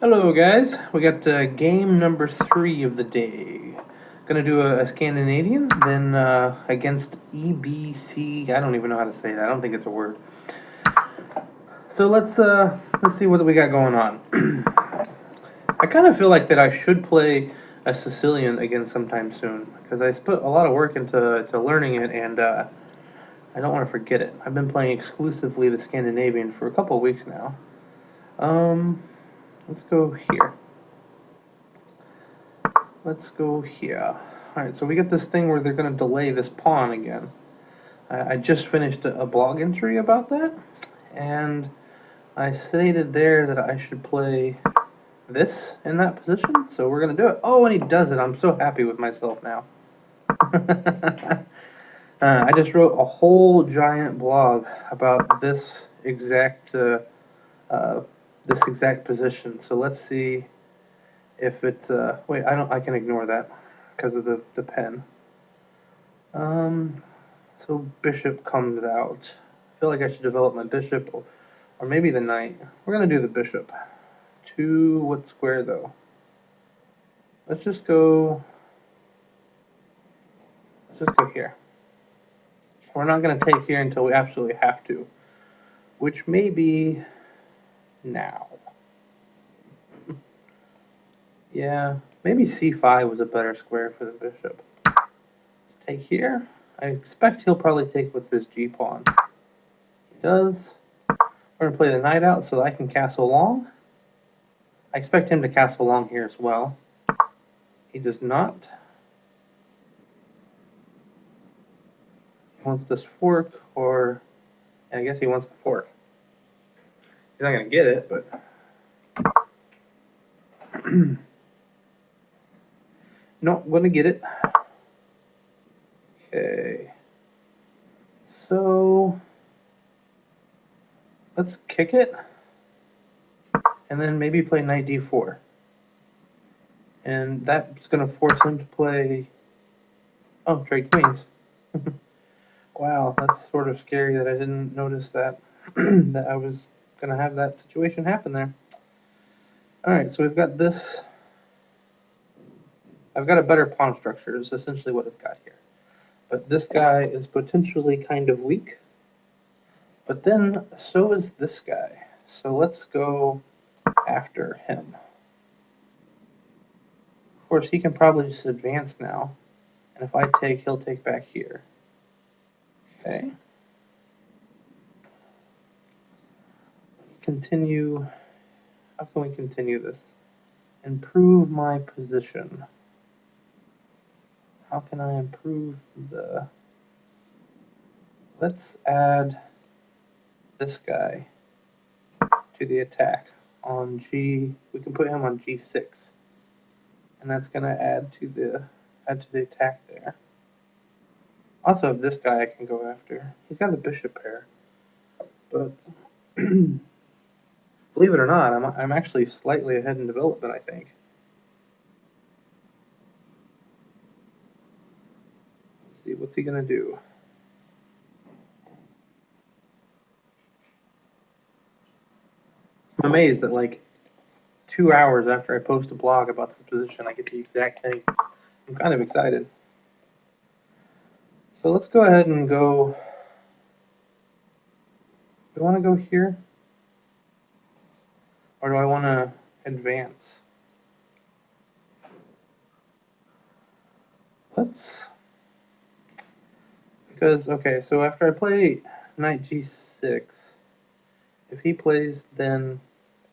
Hello guys, we got game number 3 of the day. Gonna do a Scandinavian, then against EBC. I don't even know how to say that. I don't think it's a word. So let's see what we got going on. I kind of feel like that I should play a Sicilian again sometime soon because I put a lot of work into learning it, and I don't want to forget it. I've been playing exclusively the Scandinavian for a couple of weeks now. Let's go here. Let's go here. Alright, so we get this thing where they're going to delay this pawn again. I just finished a blog entry about that, and I stated there that I should play this in that position, so we're going to do it. Oh, and he does it. I'm so happy with myself now. I just wrote a whole giant blog about this exact position. So let's see if it's wait. I can ignore that because of the pen. So bishop comes out. I feel like I should develop my bishop, or maybe the knight. We're gonna do the bishop. To what square though? Let's just go here. We're not gonna take here until we absolutely have to, which may be now. Yeah, maybe c5 was a better square for the bishop. Let's take here. I expect he'll probably take with this g-pawn. He does. We're going to play the knight out so that I can castle long. I expect him to castle long here as well. He does not. He wants this fork, or I guess he wants the fork. He's not going to get it, but no, I'm going to get it. Okay. So let's kick it, and then maybe play knight d4. And that's going to force him to play, oh, trade queens. Wow, that's sort of scary that I didn't notice that, that I was going to have that situation happen there. Alright, so we've got this. I've got a better pawn structure, is essentially what I've got here. But this guy is potentially kind of weak. But then, so is this guy. So let's go after him. Of course, he can probably just advance now. And if I take, he'll take back here. Okay. Continue. How can we continue this? Improve my position. How can I improve the... Let's add this guy to the attack on G. We can put him on G6. And that's going to add to the attack there. Also, this guy I can go after. He's got the bishop pair. But believe it or not, I'm actually slightly ahead in development, I think. Let's see, what's he going to do? I'm amazed that like 2 hours after I post a blog about this position, I get the exact thing. I'm kind of excited. So let's go ahead and go. Do I want to go here? Or do I want to advance? Let's. Because, okay, so after I play knight g6, if he plays then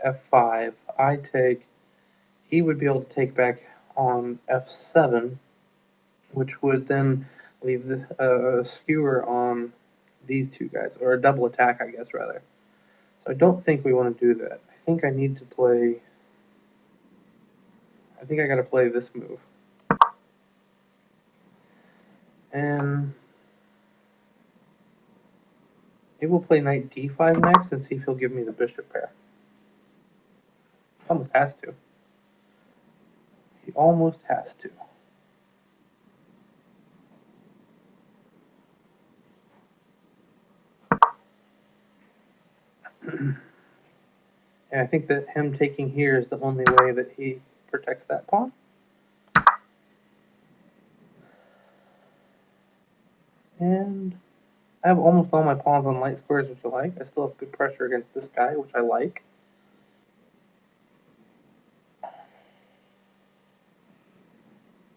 f5, I take, he would be able to take back on f7, which would then leave a skewer on these two guys, or a double attack, I guess, rather. So I don't think we want to do that. I think I need to play, I think I got to play this move. And maybe we'll play knight d5 next and see if he'll give me the bishop pair. Almost has to. He almost has to. And I think that him taking here is the only way that he protects that pawn. And I have almost all my pawns on light squares, which I like. I still have good pressure against this guy, which I like.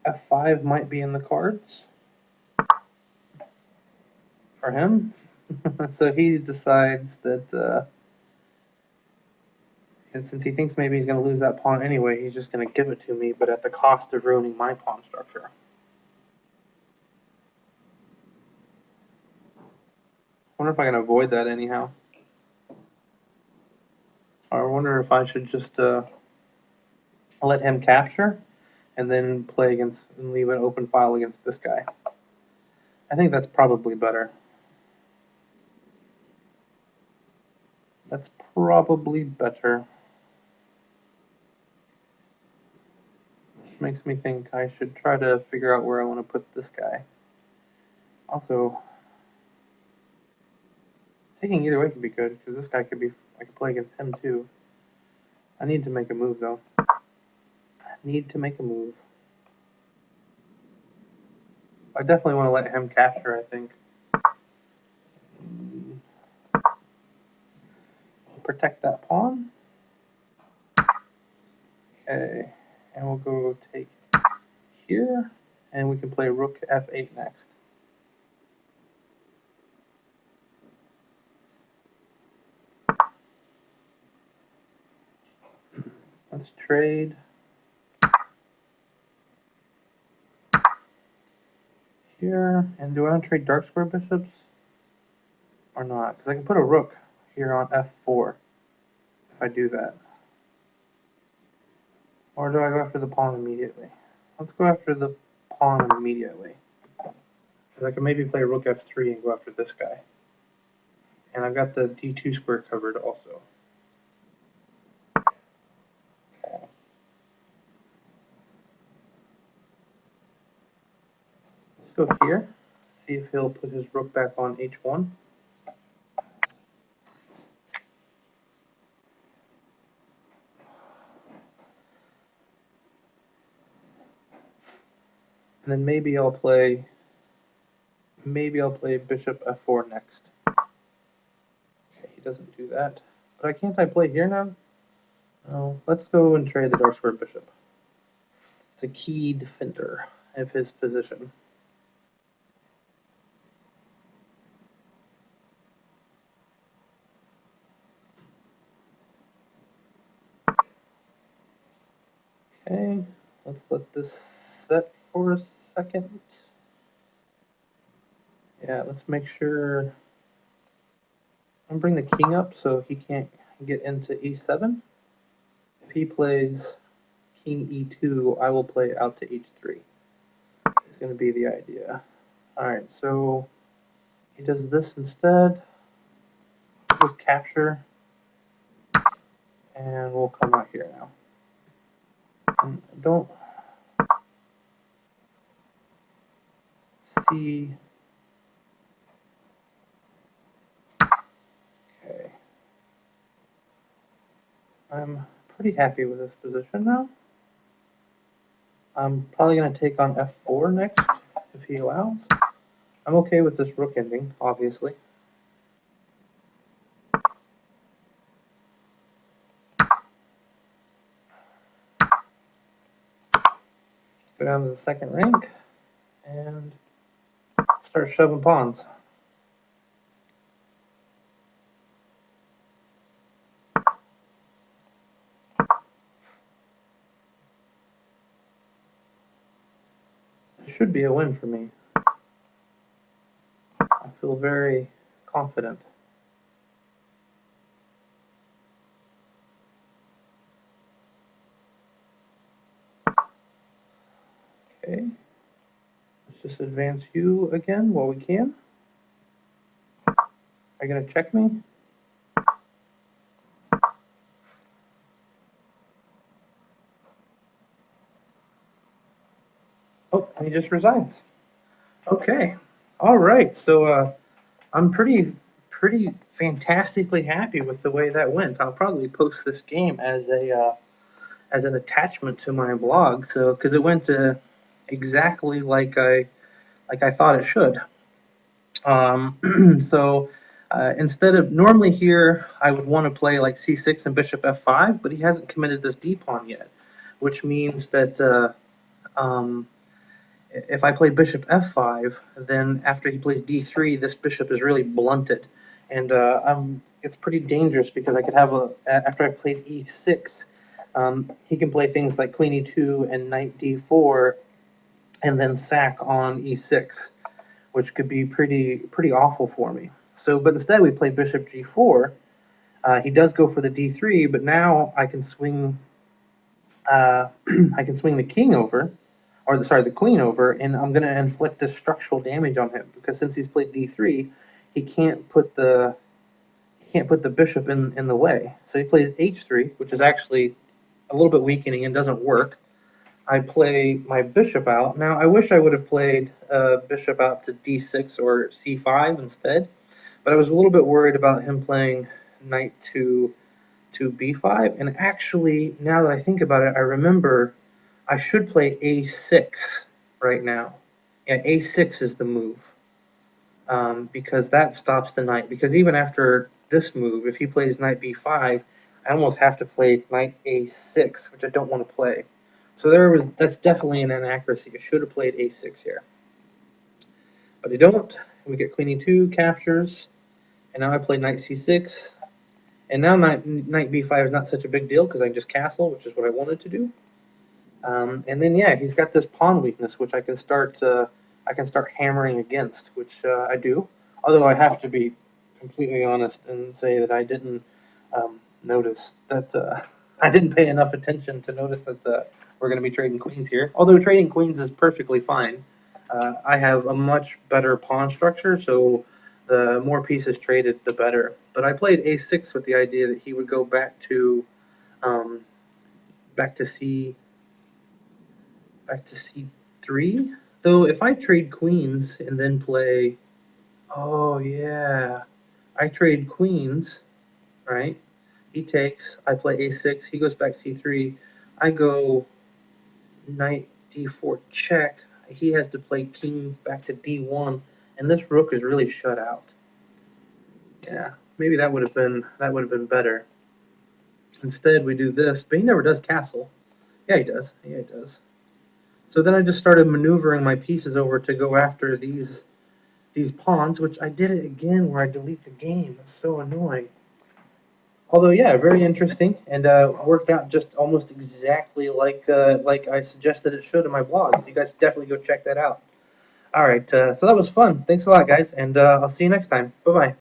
F5 might be in the cards for him. So he decides that, and since he thinks maybe he's going to lose that pawn anyway, he's just going to give it to me, but at the cost of ruining my pawn structure. I wonder if I can avoid that anyhow. I wonder if I should just let him capture and then play against and leave an open file against this guy. I think that's probably better. That's probably better. Which makes me think I should try to figure out where I want to put this guy. Also, taking either way could be good, because this guy could be, I could play against him too. I need to make a move though. I need to make a move. I definitely want to let him capture, I think. Protect that pawn. Okay, and we'll go take here, and we can play rook f8 next. Let's trade. Here, and do I want to trade dark square bishops or not? Because I can put a rook here on f4 if I do that. Or do I go after the pawn immediately? Let's go after the pawn immediately. Because I can maybe play rook f3 and go after this guy. And I've got the d2 square covered also. Okay. Let's go here. See if he'll put his rook back on h1. And then maybe I'll play bishop f4 next. Okay, he doesn't do that. But can't I play here now? No. Let's go and trade the dark square bishop. It's a key defender of his position. Okay, let's let this set for a second. Yeah, let's make sure. I'm bring the king up so he can't get into e7. If he plays king e2, I will play out to h3. It's going to be the idea. Alright, so he does this instead. We'll capture. And we'll come out here now. And don't see. Okay. I'm pretty happy with this position now. I'm probably going to take on f4 next, if he allows. I'm okay with this rook ending, obviously. Go down to the second rank and start shoving pawns. It should be a win for me. I feel very confident. Okay. Let's just advance you again while we can. Are you going to check me? Oh, and he just resigns. Okay. All right. So I'm pretty pretty fantastically happy with the way that went. I'll probably post this game as as an attachment to my blog, so because it went exactly like I thought it should. So instead of normally here, I would want to play like c6 and bishop f5, but he hasn't committed this d pawn yet, which means that um, if I play bishop f5, then after he plays d3, this bishop is really blunted, and it's pretty dangerous because I could have after I've played e6, he can play things like queen e2 and knight d4, and then sack on e6, which could be pretty awful for me. So, but instead we play bishop g4. He does go for the d3, but now I can swing I can swing the king over, or sorry, the queen over, and I'm going to inflict this structural damage on him because since he's played d3, he can't put the bishop in the way. So he plays h3, which is actually a little bit weakening and doesn't work. I play my bishop out. Now I wish I would have played bishop out to d6 or c5 instead, but I was a little bit worried about him playing knight to b5. And actually, now that I think about it, I remember I should play a6 right now. Yeah, a6 is the move because that stops the knight. Because even after this move, if he plays knight b5, I almost have to play knight a6, which I don't want to play. So that's definitely an inaccuracy. I should have played a6 here. But I don't. We get queen e2, captures, and now I play knight c6. And now knight b5 is not such a big deal because I can just castle, which is what I wanted to do. And then yeah, he's got this pawn weakness, which I can start hammering against, which I do. Although I have to be completely honest and say that I didn't notice that I didn't pay enough attention to notice that we're going to be trading queens here. Although trading queens is perfectly fine. I have a much better pawn structure, so the more pieces traded, the better. But I played a6 with the idea that he would go back to um, back to c back to c3. Though if I trade queens and then play, oh yeah, I trade queens, right? He takes, I play a6, he goes back c3, I go knight d4 check, he has to play king back to d1, and this rook is really shut out. Yeah, maybe that would have been better. Instead, we do this, but he never does castle. Yeah, he does. Yeah, he does. So then I just started maneuvering my pieces over to go after these pawns, which I did it again where I delete the game. It's so annoying. Although, yeah, very interesting, and worked out just almost exactly like I suggested it should in my blog. So you guys definitely go check that out. All right, so that was fun. Thanks a lot, guys, and I'll see you next time. Bye-bye.